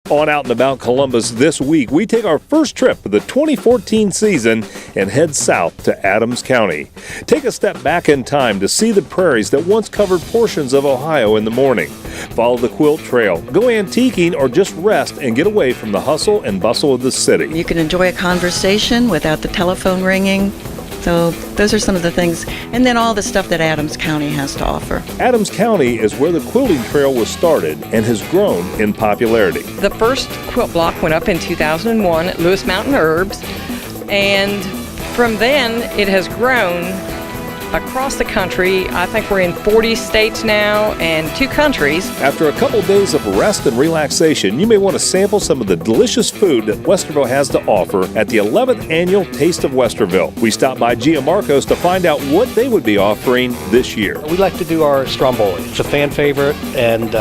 On Out and About Columbus this week, we take our first trip of the 2014 season and head south to Adams County. Take a step back in time to see the prairies that once covered portions of Ohio in the morning. Follow the Quilt Trail, go antiquing, or just rest and get away from the hustle and bustle of the city. You can enjoy a conversation without the telephone ringing. So those are some of the things, and then all the stuff that Adams County has to offer. Adams County is where the quilting trail was started and has grown in popularity. The first quilt block went up in 2001 at Lewis Mountain Herbs, and from then it has grown across the country. I think we're in 40 states now and 2 countries. After a couple days of rest and relaxation, you may want to sample some of the delicious food that Westerville has to offer at the 11th Annual Taste of Westerville. We stopped by Gia Marcos to find out what they would be offering this year. We like to do our stromboli. It's a fan favorite, and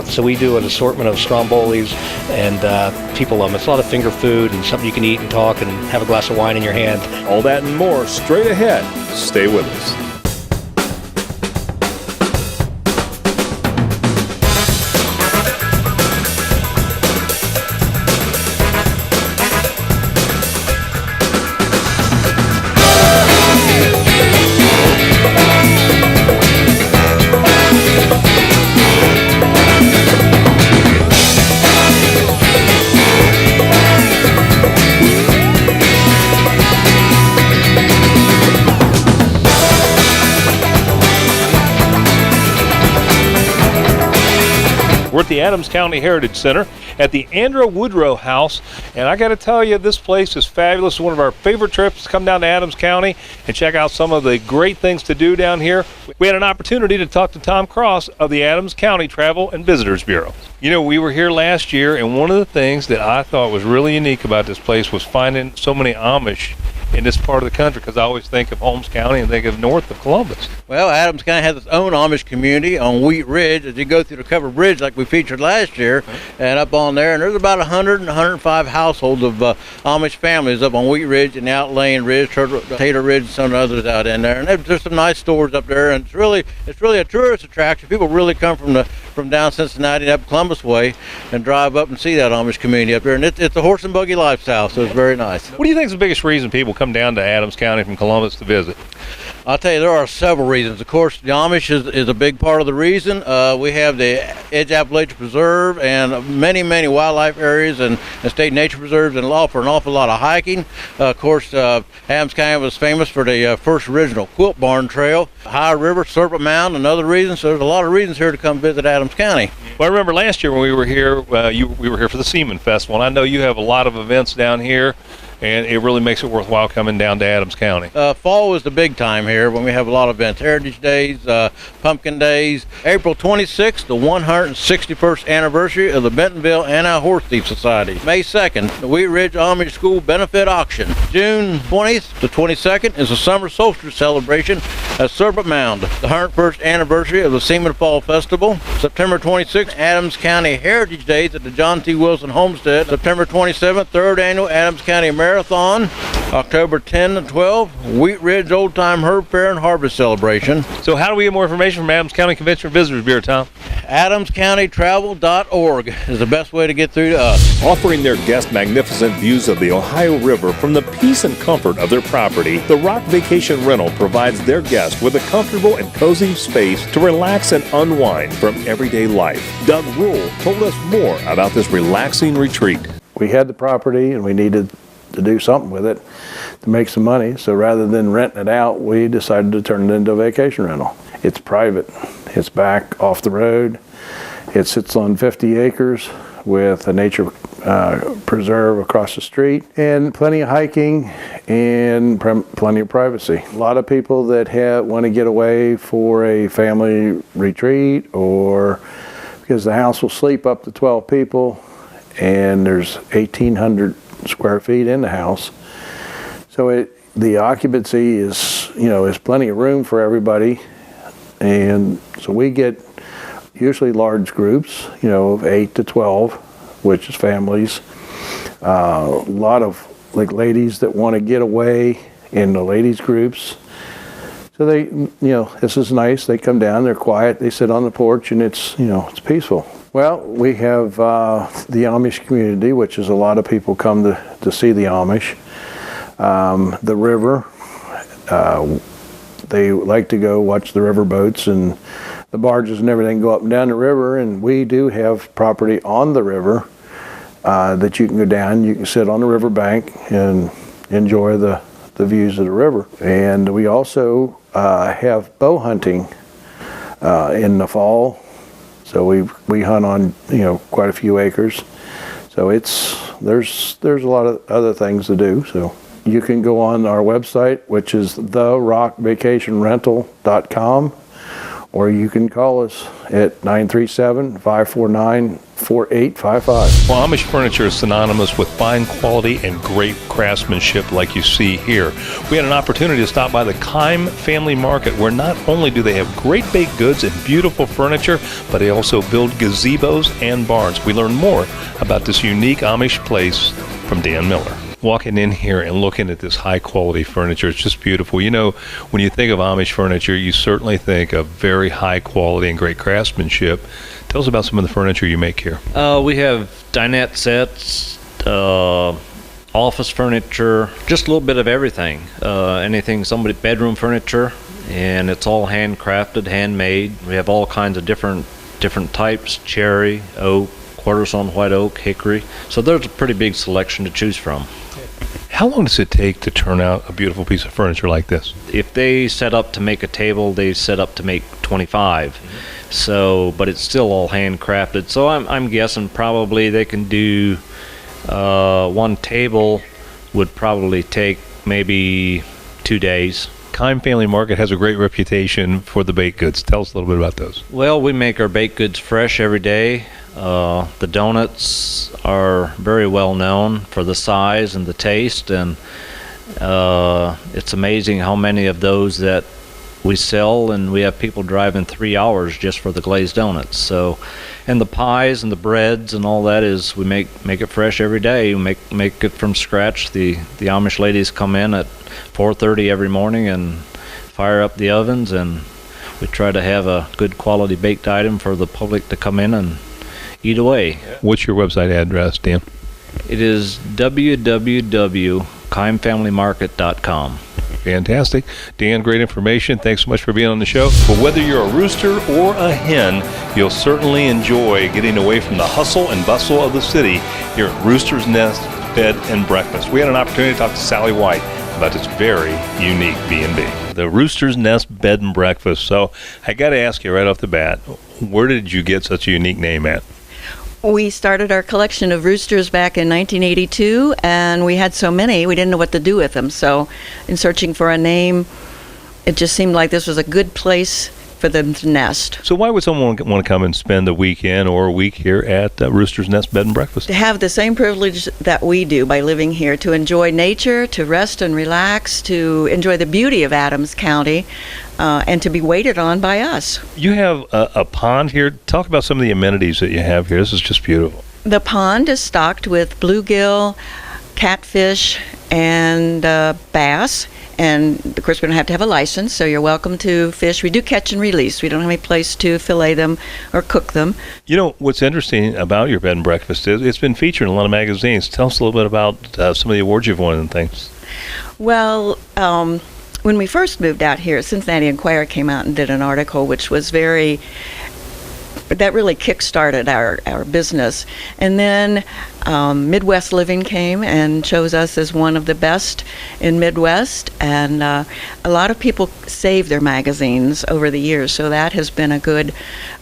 so we do an assortment of strombolis, and people love them. It's a lot of finger food and something you can eat and talk and have a glass of wine in your hand. All that and more straight ahead. Stay with us. We're at the Adams County Heritage Center at the Andrew Woodrow House, and I got to tell you, this place is fabulous. It's one of our favorite trips to come down to Adams County and check out some of the great things to do down here. We had an opportunity to talk to Tom Cross of the Adams County Travel and Visitors Bureau. You know, we were here last year, and one of the things that I thought was really unique about this place was finding so many Amish in this part of the country, because I always think of Holmes County and think of north of Columbus. Well, Adams County has its own Amish community on Wheat Ridge. As you go through the covered bridge like we featured last year, and up on there, and there's about 100 and 105 households of Amish families up on Wheat Ridge and Outlaying Ridge, Tater Ridge, and some others out in there. And there's some nice stores up there, and it's really a tourist attraction. People really come from down Cincinnati and up Columbus way and drive up and see that Amish community up there. And it's a horse and buggy lifestyle, so it's very nice. What do you think is the biggest reason people come down to Adams County from Columbus to visit? I'll tell you, there are several reasons. Of course, the Amish is a big part of the reason. We have the Edge Appalachian Preserve and many wildlife areas and state nature preserves, and offer an awful lot of hiking. Of course, Adams County was famous for the first original Quilt Barn Trail, High River, Serpent Mound, and other reasons. So there's a lot of reasons here to come visit Adams County. Well, I remember last year when we were here, we were here for the Seaman Festival, and I know you have a lot of events down here, and it really makes it worthwhile coming down to Adams County. Fall is the big time here when we have a lot of events. Heritage Days, Pumpkin Days. April 26th, the 161st anniversary of the Bentonville Anti-Horse Thief Society. May 2nd, the Wheat Ridge Amish School Benefit Auction. June 20th to 22nd is the Summer Solstice Celebration at Serpent Mound. The 101st anniversary of the Seaman Fall Festival. September 26th, Adams County Heritage Days at the John T. Wilson Homestead. September 27th, 3rd Annual Adams County Marathon. October 10 and 12, Wheat Ridge Old Time Herb Fair and Harvest Celebration. So how do we get more information from Adams County Convention and Visitors Bureau, Tom? AdamsCountyTravel.org is the best way to get through to us. Offering their guests magnificent views of the Ohio River from the peace and comfort of their property, the Rock Vacation Rental provides their guests with a comfortable and cozy space to relax and unwind from everyday life. Doug Rule told us more about this relaxing retreat. We had the property and we needed to do something with it to make some money, so rather than renting it out, we decided to turn it into a vacation rental. It's private, it's back off the road, it sits on 50 acres with a nature preserve across the street, and plenty of hiking and plenty of privacy. A lot of people that want to get away for a family retreat, or because the house will sleep up to 12 people and there's 1,800 square feet in the house, so the occupancy is plenty of room for everybody, and so we get usually large groups, of 8 to 12, which is families. A lot of like ladies that want to get away in the ladies groups. So they, this is nice. They come down, they're quiet, they sit on the porch, and it's peaceful. Well, we have the Amish community, which is a lot of people come to see the Amish. The river, they like to go watch the river boats and the barges and everything go up and down the river, and we do have property on the river that you can go down. You can sit on the river bank and enjoy the views of the river. And we also have bow hunting in the fall. So we hunt on quite a few acres. So there's a lot of other things to do. So you can go on our website, which is therockvacationrental.com, or you can call us at 937-549-4855. Well, Amish furniture is synonymous with fine quality and great craftsmanship like you see here. We had an opportunity to stop by the Keim Family Market, where not only do they have great baked goods and beautiful furniture, but they also build gazebos and barns. We learned more about this unique Amish place from Dan Miller. Walking in here and looking at this high quality furniture, it's just beautiful. When you think of Amish furniture, you certainly think of very high quality and great craftsmanship. Tell us about some of the furniture you make here. We have dinette sets, office furniture, just a little bit of everything. Anything, bedroom furniture, and it's all handcrafted, handmade. We have all kinds of different types: cherry, oak, quarter-sawn white oak, hickory. So there's a pretty big selection to choose from. How long does it take to turn out a beautiful piece of furniture like this? If they set up to make a table, they set up to make 25. So, but it's still all handcrafted. So I'm guessing probably they can do one table would probably take maybe 2 days. Keim Family Market has a great reputation for the baked goods. Tell us a little bit about those. Well, we make our baked goods fresh every day. The donuts are very well known for the size and the taste, and it's amazing how many of those that we sell, and we have people driving 3 hours just for the glazed donuts. So, and the pies and the breads and all that is we make it fresh every day. We make it from scratch. The Amish ladies come in at 4:30 every morning and fire up the ovens, and we try to have a good quality baked item for the public to come in and eat away. What's your website address, Dan? It is www.keimfamilymarket.com. Fantastic. Dan, great information. Thanks so much for being on the show. But whether you're a rooster or a hen, you'll certainly enjoy getting away from the hustle and bustle of the city here at Rooster's Nest Bed and Breakfast. We had an opportunity to talk to Sally White about this very unique B&B, the Rooster's Nest Bed and Breakfast. So I got to ask you right off the bat, where did you get such a unique name at? We started our collection of roosters back in 1982, and we had so many, we didn't know what to do with them. So in searching for a name, it just seemed like this was a good place for them to nest. So why would someone want to come and spend a weekend or a week here at Rooster's Nest Bed and Breakfast? To have the same privilege that we do by living here, to enjoy nature, to rest and relax, to enjoy the beauty of Adams County, and to be waited on by us. You have a pond here. Talk about some of the amenities that you have here. This is just beautiful. The pond is stocked with bluegill, catfish, and bass. And of course, we don't have to have a license, so you're welcome to fish. We do catch and release. We don't have any place to fillet them or cook them. You know, what's interesting about your bed and breakfast is it's been featured in a lot of magazines. Tell us a little bit about some of the awards you've won and things. Well, when we first moved out here, Cincinnati Enquirer came out and did an article which was that really kick-started our business. And then Midwest Living came and chose us as one of the best in Midwest, and a lot of people save their magazines over the years, so that has been a good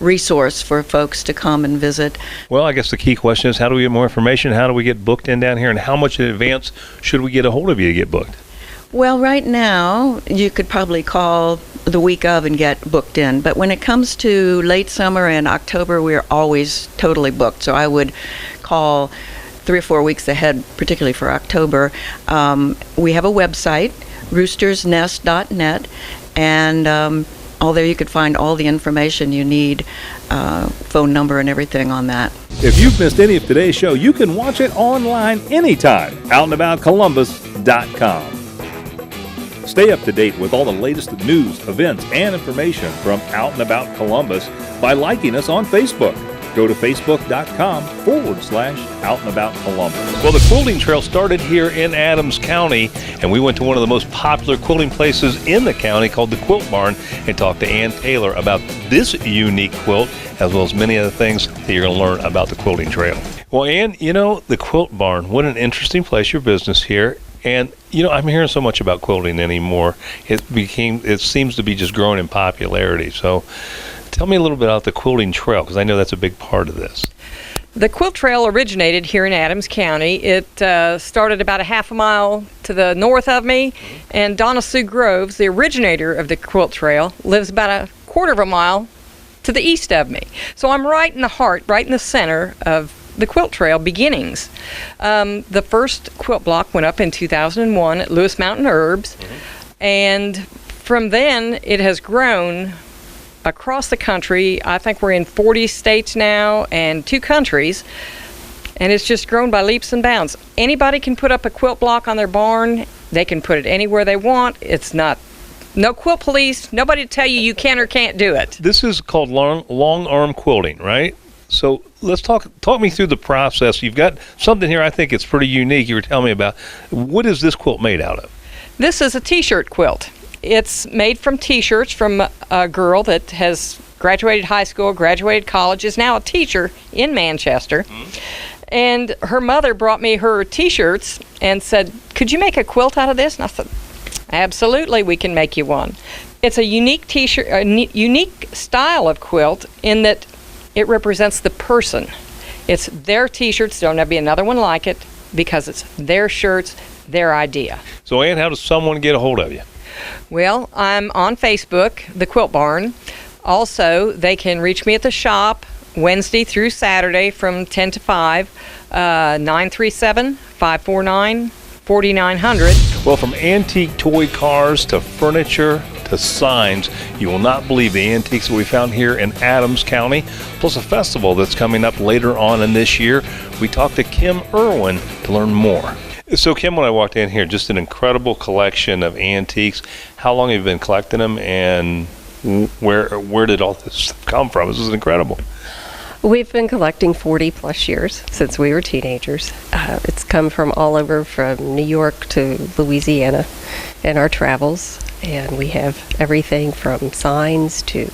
resource for folks to come and visit. Well, I guess the key question is, how do we get more information? How do we get booked in down here, and how much in advance should we get a hold of you to get booked? Well, right now, you could probably call the week of and get booked in. But when it comes to late summer and October, we're always totally booked. So I would call 3 or 4 weeks ahead, particularly for October. We have a website, roostersnest.net, and all there you could find all the information you need, phone number and everything on that. If you've missed any of today's show, you can watch it online anytime, outandaboutcolumbus.com. Stay up to date with all the latest news, events, and information from Out and About Columbus by liking us on Facebook. Go to facebook.com/Out and About Columbus. Well, the quilting trail started here in Adams County, and we went to one of the most popular quilting places in the county called the Quilt Barn and talked to Ann Taylor about this unique quilt, as well as many other things that you're going to learn about the quilting trail. Well, Ann, the Quilt Barn, what an interesting place, your business here. And, I'm hearing so much about quilting anymore. It seems to be just growing in popularity. So tell me a little bit about the quilting trail, because I know that's a big part of this. The quilt trail originated here in Adams County. It started about a half a mile to the north of me, and Donna Sue Groves, the originator of the quilt trail, lives about a quarter of a mile to the east of me. So I'm right in the heart, right in the center of the quilt trail beginnings. The first quilt block went up in 2001 at Lewis Mountain Herbs, and from then it has grown across the country. I think we're in 40 states now and 2 countries, and it's just grown by leaps and bounds. Anybody can put up a quilt block on their barn. They can put it anywhere they want. It's not no quilt police, nobody to tell you can or can't do it. This is called long arm quilting, right? So let's talk me through the process. You've got something here I think it's pretty unique you were telling me about. What is this quilt made out of? This is a t-shirt quilt. It's made from t-shirts from a girl that has graduated high school, graduated college, is now a teacher in Manchester. And her mother brought me her t-shirts and said, "Could you make a quilt out of this?" And I said, "Absolutely, we can make you one." It's a unique t-shirt, a unique style of quilt in that it represents the person. It's their t-shirts, there'll never be another one like it, because it's their shirts, their idea. So Ann, how does someone get a hold of you? Well, I'm on Facebook, the Quilt Barn. Also, they can reach me at the shop Wednesday through Saturday from 10 to 5, 937-549-4900. Well, from antique toy cars to furniture to signs, you will not believe the antiques that we found here in Adams County, plus a festival that's coming up later on in this year. We talked to Kim Irwin to learn more. So Kim, when I walked in here, just an incredible collection of antiques. How long have you been collecting them, and where did all this stuff come from? This is incredible. We've been collecting 40 plus years since we were teenagers. It's come from all over, from New York to Louisiana in our travels. And we have everything from signs to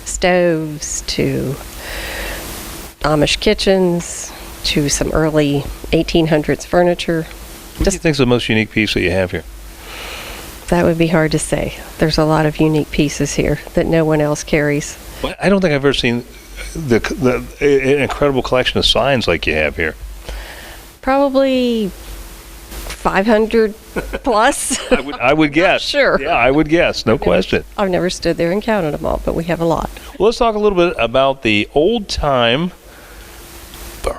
stoves to Amish kitchens to some early 1800s furniture. What do you think is the most unique piece that you have here? That would be hard to say. There's a lot of unique pieces here that no one else carries. Well, I don't think I've ever seen the incredible collection of signs like you have here. Probably 500 plus. I would guess. Sure. Yeah, I would guess. No question. I've never stood there and counted them all, but we have a lot. Well, let's talk a little bit about the old time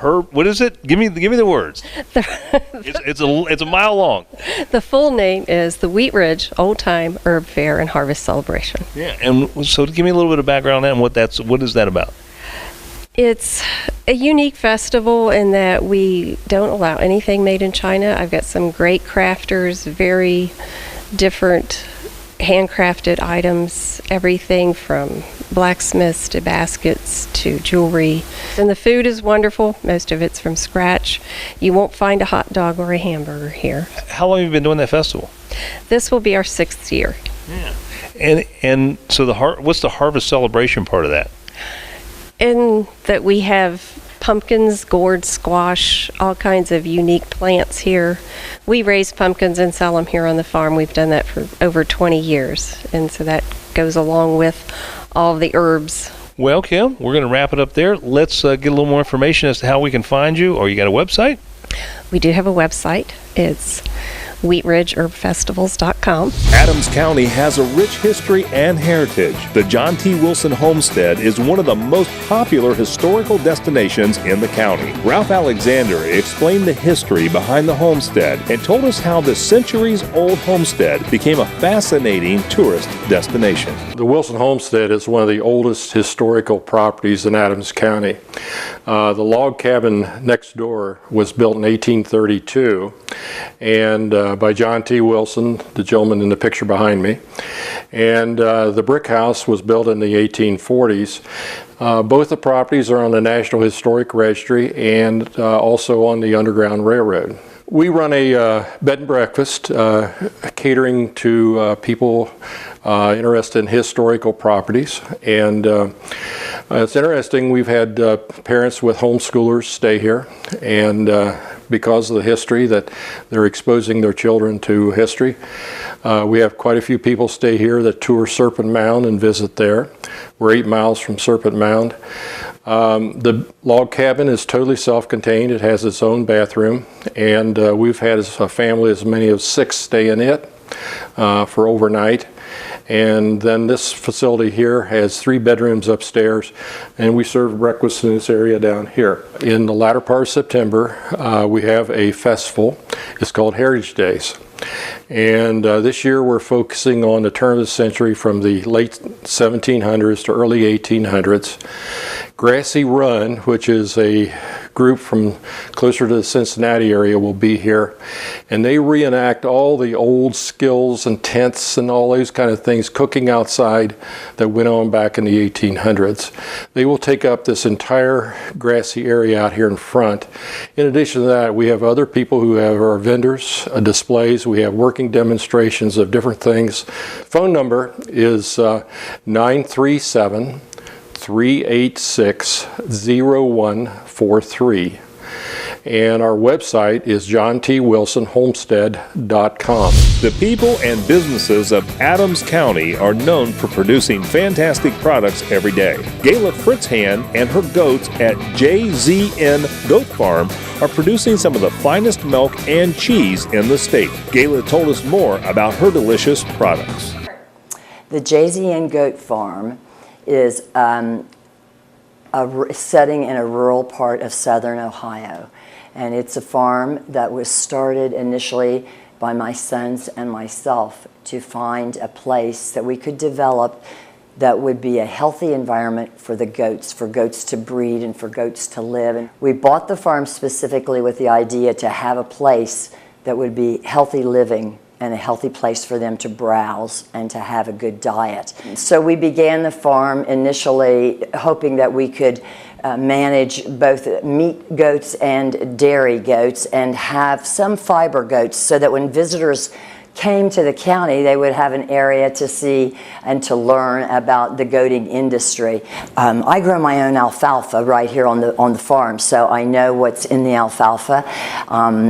herb. What is it? Give me the words. It's a mile long. The full name is the Wheat Ridge Old Time Herb Fair and Harvest Celebration. Yeah, and so give me a little bit of background on that and what is that about? It's a unique festival in that we don't allow anything made in China. I've got some great crafters, very different handcrafted items, everything from blacksmiths to baskets to jewelry. And the food is wonderful. Most of it's from scratch. You won't find a hot dog or a hamburger here. How long have you been doing that festival? This will be our 6th year. Yeah. And so what's the harvest celebration part of that? In that we have pumpkins, gourd, squash, all kinds of unique plants here. We raise pumpkins and sell them here on the farm. We've done that for over 20 years, and so that goes along with all of the herbs. Well, Kim, we're going to wrap it up there. Let's get a little more information as to how we can find you, or you got a website? We do have a website. It's wheatridgeherbfestivals.com. Adams County has a rich history and heritage. The John T. Wilson Homestead is one of the most popular historical destinations in the county. Ralph Alexander explained the history behind the homestead and told us how the centuries-old homestead became a fascinating tourist destination. The Wilson Homestead is one of the oldest historical properties in Adams County. The log cabin next door was built in 1832, and by John T. Wilson, the gentleman in the picture behind me. And the brick house was built in the 1840s. Both the properties are on the National Historic Registry and also on the Underground Railroad. We run a bed and breakfast, catering to people interested in historical properties. And it's interesting, we've had parents with homeschoolers stay here, and because of the history that they're exposing their children to history. We have quite a few people stay here that tour Serpent Mound and visit there. We're 8 miles from Serpent Mound. The log cabin is totally self-contained. It has its own bathroom, and we've had as a family as many as 6 stay in it for overnight. And then this facility here has 3 bedrooms upstairs, and we serve breakfast in this area down here. In the latter part of September, we have a festival. It's called Heritage Days. And this year we're focusing on the turn of the century from the late 1700s to early 1800s. Grassy Run, which is a group from closer to the Cincinnati area, will be here, and they reenact all the old skills and tents and all those kind of things, cooking outside, that went on back in the 1800s. They will take up this entire grassy area out here in front. In addition to that, we have other people who have our vendors, displays. We have working demonstrations of different things. Phone number is 937-386-0143. And our website is johntwilsonhomestead.com. The people and businesses of Adams County are known for producing fantastic products every day. Gayla Fritzhan and her goats at JZN Goat Farm are producing some of the finest milk and cheese in the state. Gayla told us more about her delicious products. The JZN Goat Farm is a setting in a rural part of southern Ohio. And it's a farm that was started initially by my sons and myself to find a place that we could develop that would be a healthy environment for the goats, for goats to breed and for goats to live. And we bought the farm specifically with the idea to have a place that would be healthy living and a healthy place for them to browse and to have a good diet. So we began the farm initially hoping that we could manage both meat goats and dairy goats and have some fiber goats so that when visitors came to the county, they would have an area to see and to learn about the goating industry. I grow my own alfalfa right here on the farm, so I know what's in the alfalfa.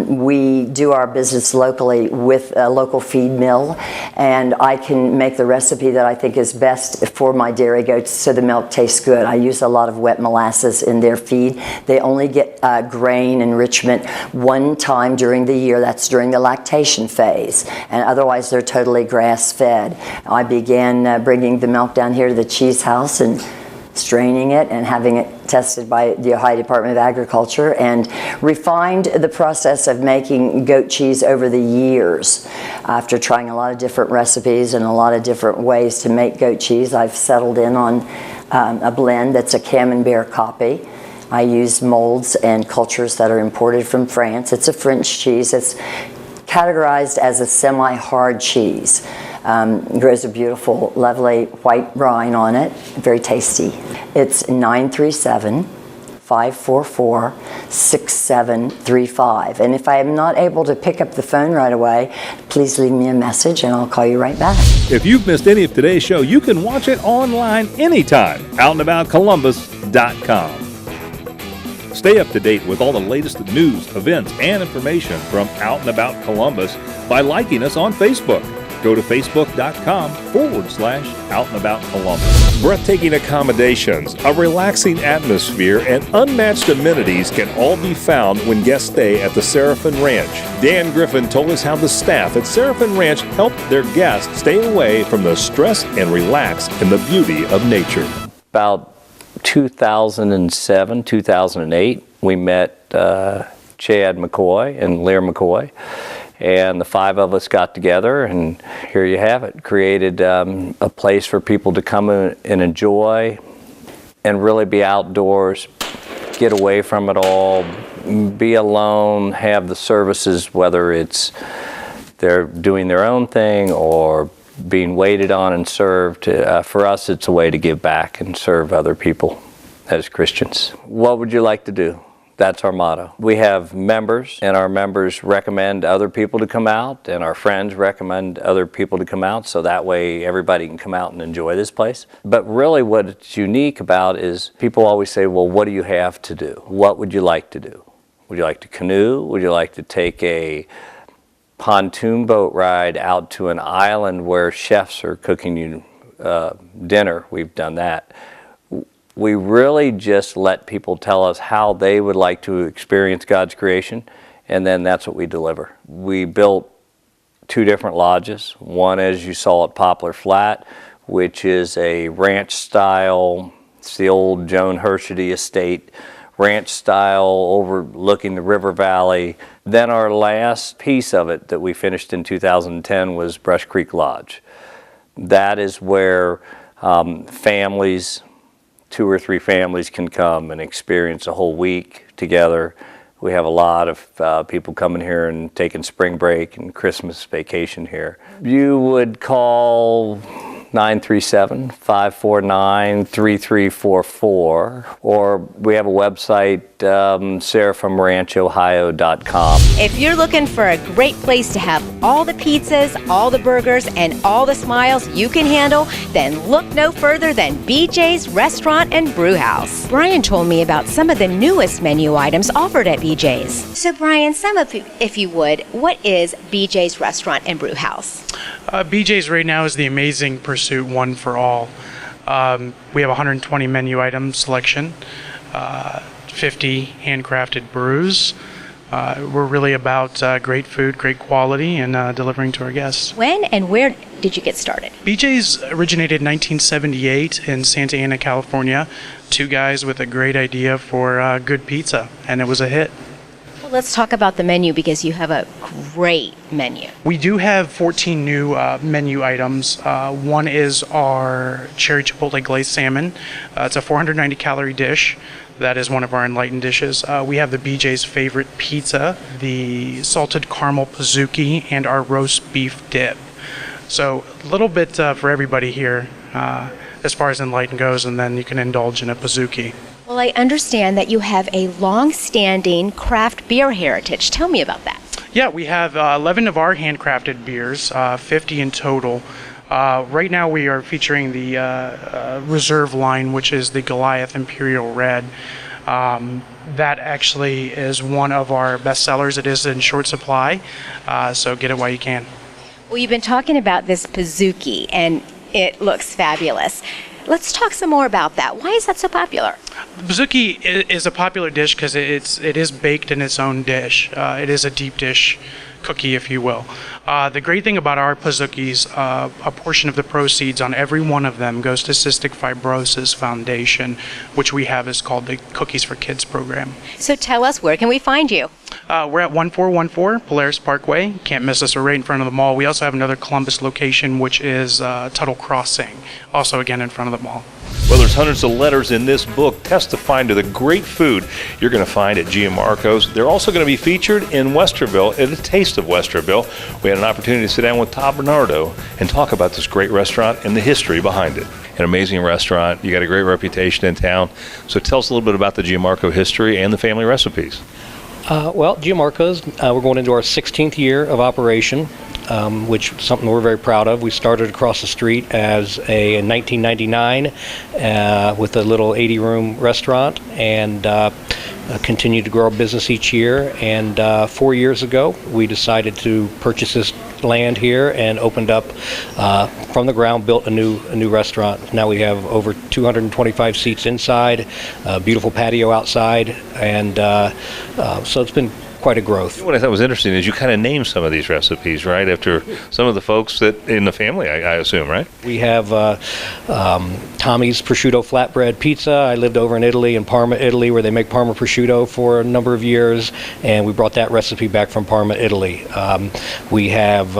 We do our business locally with a local feed mill, and I can make the recipe that I think is best for my dairy goats so the milk tastes good. I use a lot of wet molasses in their feed. They only get grain enrichment one time during the year. That's during the lactation phase. And otherwise they're totally grass-fed. I began bringing the milk down here to the cheese house and straining it and having it tested by the Ohio Department of Agriculture, and refined the process of making goat cheese over the years. After trying a lot of different recipes and a lot of different ways to make goat cheese, I've settled in on a blend that's a Camembert copy. I use molds and cultures that are imported from France. It's a French cheese. It's categorized as a semi-hard cheese. Grows a beautiful, lovely white rind on it. Very tasty. It's 937-544-6735. And if I am not able to pick up the phone right away, please leave me a message and I'll call you right back. If you've missed any of today's show, you can watch it online anytime. OutandAboutColumbus.com. Stay up to date with all the latest news, events, and information from Out and About Columbus by liking us on Facebook. Go to facebook.com/Out and About Columbus. Breathtaking accommodations, a relaxing atmosphere, and unmatched amenities can all be found when guests stay at the Seraphin Ranch. Dan Griffin told us how the staff at Seraphin Ranch helped their guests stay away from the stress and relax in the beauty of nature. About 2007, 2008, we met Chad McCoy and Lear McCoy, and the 5 of us got together, and here you have it. Created a place for people to come in and enjoy and really be outdoors, get away from it all, be alone, have the services, whether it's they're doing their own thing or being waited on and served. For us, it's a way to give back and serve other people as Christians. What would you like to do? That's our motto. We have members, and our members recommend other people to come out, and our friends recommend other people to come out, so that way everybody can come out and enjoy this place. But really what it's unique about is people always say, well, what do you have to do? What would you like to do? Would you like to canoe? Would you like to take a pontoon boat ride out to an island where chefs are cooking you dinner? We've done that. We really just let people tell us how they would like to experience God's creation, and then that's what we deliver. We built 2 different lodges. One, as you saw at Poplar Flat, which is a ranch style. It's the old Joan Hershey estate, ranch style overlooking the river valley. Then our last piece of it that we finished in 2010 was Brush Creek Lodge. That is where families, 2 or 3 families can come and experience a whole week together. We have a lot of people coming here and taking spring break and Christmas vacation here. You would call 937-549-3344, or we have a website, seraphinranchohio.com. If you're looking for a great place to have all the pizzas, all the burgers, and all the smiles you can handle, then look no further than BJ's Restaurant and Brew House. Brian told me about some of the newest menu items offered at BJ's. So Brian, if you would, what is BJ's Restaurant and Brew House? BJ's right now is the amazing pursuit, one for all. We have 120 menu item selection, 50 handcrafted brews. We're really about great food, great quality, and delivering to our guests. When and where did you get started? BJ's originated in 1978 in Santa Ana, California. 2 guys with a great idea for good pizza, and it was a hit. Well, let's talk about the menu because you have a great menu. We do have 14 new menu items. One is our cherry chipotle glazed salmon. It's a 490 calorie dish. That is one of our enlightened dishes. We have the BJ's favorite pizza, the salted caramel pizookie, and our roast beef dip. So a little bit for everybody here as far as enlightened goes, and then you can indulge in a pizookie. Well, I understand that you have a long-standing craft beer heritage. Tell me about that. Yeah, we have 11 of our handcrafted beers, 50 in total. Right now we are featuring the Reserve line, which is the Goliath Imperial Red. That actually is one of our best sellers. It is in short supply, so get it while you can. Well, you've been talking about this pizookie, and it looks fabulous. Let's talk some more about that. Why is that so popular? The pizookie is a popular dish because it is baked in its own dish. It is a deep dish cookie, if you will. The great thing about our pizookies, a portion of the proceeds on every one of them goes to Cystic Fibrosis Foundation, which we have is called the Cookies for Kids program. So tell us, where can we find you? We're at 1414 Polaris Parkway. Can't miss us. We're right in front of the mall. We also have another Columbus location, which is Tuttle Crossing, also again in front of the mall. Well, there's hundreds of letters in this book testifying to the great food you're going to find at Gianmarco's. They're also going to be featured in Westerville at A Taste of Westerville. We had an opportunity to sit down with Todd Bernardo and talk about this great restaurant and the history behind it. An amazing restaurant. You got a great reputation in town. So tell us a little bit about the Gianmarco history and the family recipes. Well, Gianmarco's, we're going into our 16th year of operation, which is something we're very proud of. We started across the street in 1999 with a little 80-room restaurant, and continue to grow our business each year. And 4 years ago, we decided to purchase this land here and opened up from the ground, built a new restaurant. Now we have over 225 seats inside, a beautiful patio outside, and so it's been quite a growth. What I thought was interesting is you kind of named some of these recipes, right, after some of the folks that in the family, I assume, right? We have Tommy's prosciutto flatbread pizza. I lived over in Italy, in Parma, Italy, where they make Parma prosciutto for a number of years, and we brought that recipe back from Parma, Italy. We have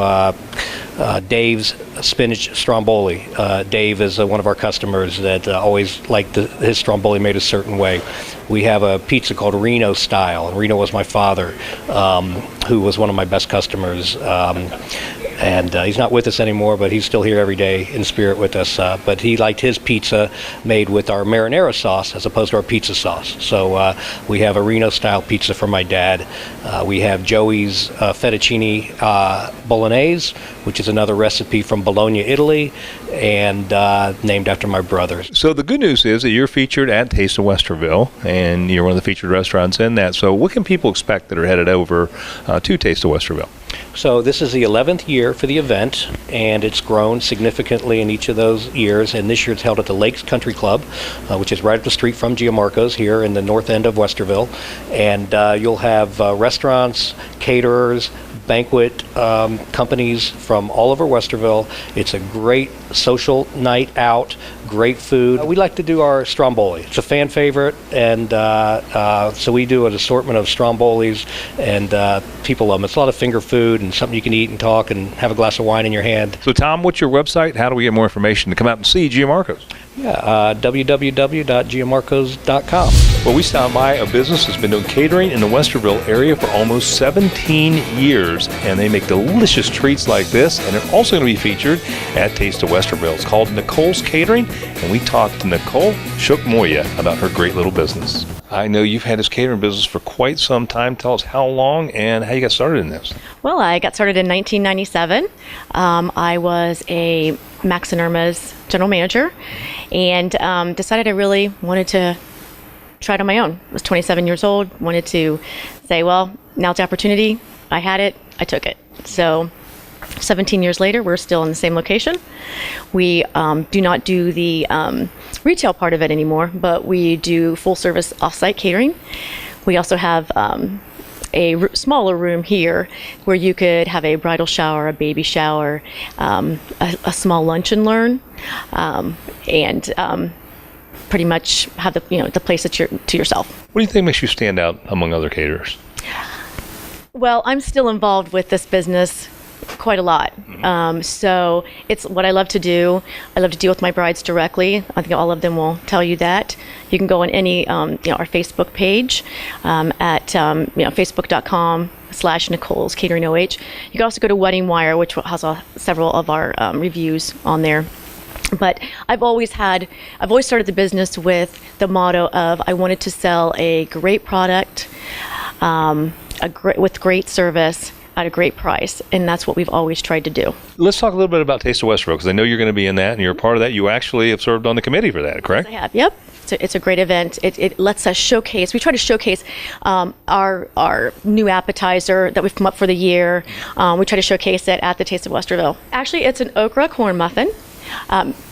Dave's Spinach Stromboli. Dave is one of our customers that always liked his stromboli made a certain way. We have a pizza called Reno Style. Reno was my father, who was one of my best customers. And he's not with us anymore, but he's still here every day in spirit with us. But he liked his pizza made with our marinara sauce as opposed to our pizza sauce. So we have a Reno-style pizza for my dad. We have Joey's fettuccine bolognese, which is another recipe from Bologna, Italy, and named after my brothers. So the good news is that you're featured at Taste of Westerville, and you're one of the featured restaurants in that. So what can people expect that are headed over to Taste of Westerville? So this is the 11th year for the event, and it's grown significantly in each of those years. And this year it's held at the Lakes Country Club, which is right up the street from Gianmarco's here in the north end of Westerville. And you'll have restaurants, caterers, banquet companies from all over Westerville. It's a great social night out, great food. We like to do our stromboli. It's a fan favorite, and so we do an assortment of strombolis, and people love them. It's a lot of finger food and something you can eat and talk and have a glass of wine in your hand. So Tom, what's your website? How do we get more information to come out and see Gianmarco's? Yeah, www.gianmarcos.com. Well, we stopped by a business that's been doing catering in the Westerville area for almost 17 years, and they make delicious treats like this, and they're also going to be featured at Taste of Westerville. It's called Nicole's Catering, and we talked to Nicole Shukmoya about her great little business. I know you've had this catering business for quite some time. Tell us how long and how you got started in this. Well, I got started in 1997. I was a Max and Irma's general manager, and decided I really wanted to try it on my own. I was 27 years old, wanted to say, well, now's the opportunity. I had it, I took it. So 17 years later, we're still in the same location. We do not do the retail part of it anymore, but we do full service off-site catering. We also have a smaller room here where you could have a bridal shower, a baby shower, a small lunch and learn, and pretty much have the place to yourself. What do you think makes you stand out among other caterers? Well, I'm still involved with this business quite a lot. So it's what I love to do. I love to deal with my brides directly. I think all of them will tell you that. You can go on any, our Facebook page at, facebook.com/Nicole's Catering OH. You can also go to Wedding Wire, which has several of our reviews on there. But I've always started the business with the motto of I wanted to sell a great product, with great service, at a great price, and that's what we've always tried to do. Let's talk a little bit about Taste of Westerville, because I know you're going to be in that, and you're a part of that. You actually have served on the committee for that, correct? Yes, I have. Yep. It's a great event. It lets us showcase. We try to showcase our new appetizer that we've come up for the year. We try to showcase it at the Taste of Westerville. Actually, it's an okra corn muffin.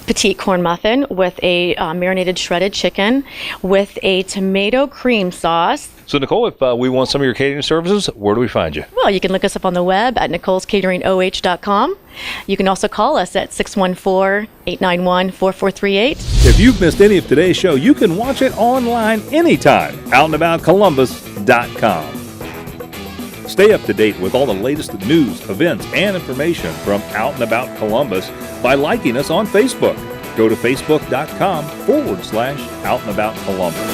Petite corn muffin with a marinated shredded chicken with a tomato cream sauce. So Nicole, if we want some of your catering services, where do we find you? Well, you can look us up on the web at nicolescateringoh.com. You can also call us at 614-891-4438. If you've missed any of today's show, you can watch it online anytime. OutandAboutColumbus.com. Stay up to date with all the latest news, events, and information from Out and About Columbus by liking us on Facebook. Go to facebook.com/Out and About Columbus.